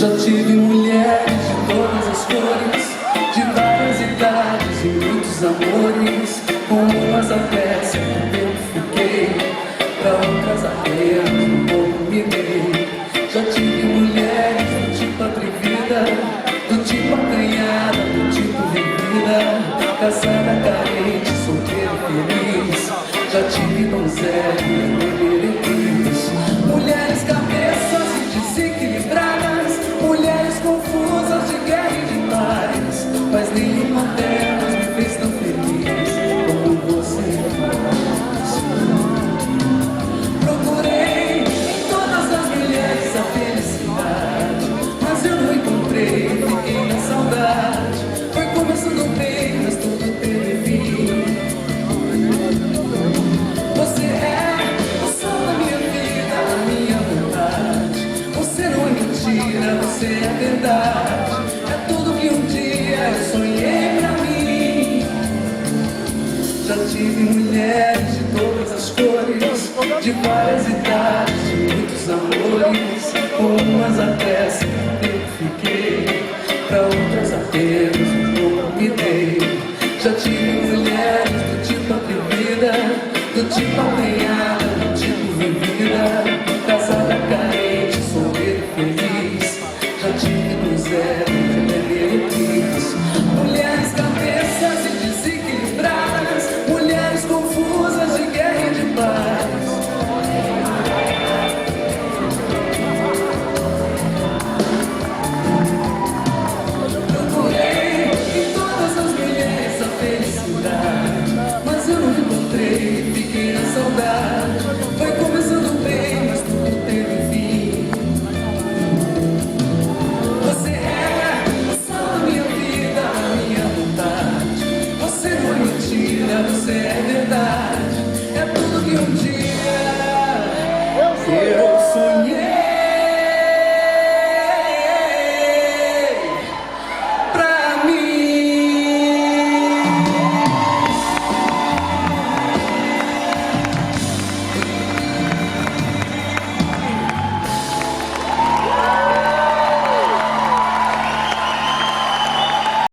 Já tive mulheres de todas as cores, de várias idades e muitos amores. Com umas até certo tempo fiquei, pra outras apenas um pouco me dei. Já tive mulheres do tipo atrevida, do tipo acanhada, do tipo vivida, casada, carente, solteira, feliz. Já tive donzela, meretriz. Mulheres cabeças e desequilibradas, mulheres confusas de guerra e de paz, mas nenhuma delas me fez tão feliz como você faz. Procurei em todas as mulheres a felicidade, mas eu não encontrei, fiquei na saudade. Foi começando bem, mas tudo teve fim. Você é o sol da minha vida, a minha vontade. Você não é mentira, você é verdade. É tudo que um dia eu sonhei pra mim. Já tive mulheres de todas as cores, de várias idades, de muitos amores. Com umas até sem tempo fiquei, pra outras apenas um pouco me dei. Já tive mulheres do tipo atrevida, do tipo apanhada, do tipo vivida, casada, carente, solteira e feliz. Já tive donzela, meretriz. Mulheres cabeças e desequilibradas, mulheres confusas de guerra e de paz. Procurei em todas as mulheres a felicidade, mas eu não encontrei, fiquei na saudade. Foi começando bem, mas tudo teve fim. Você é o sol da minha vida, a minha vontade. Você não é mentira, você é verdade.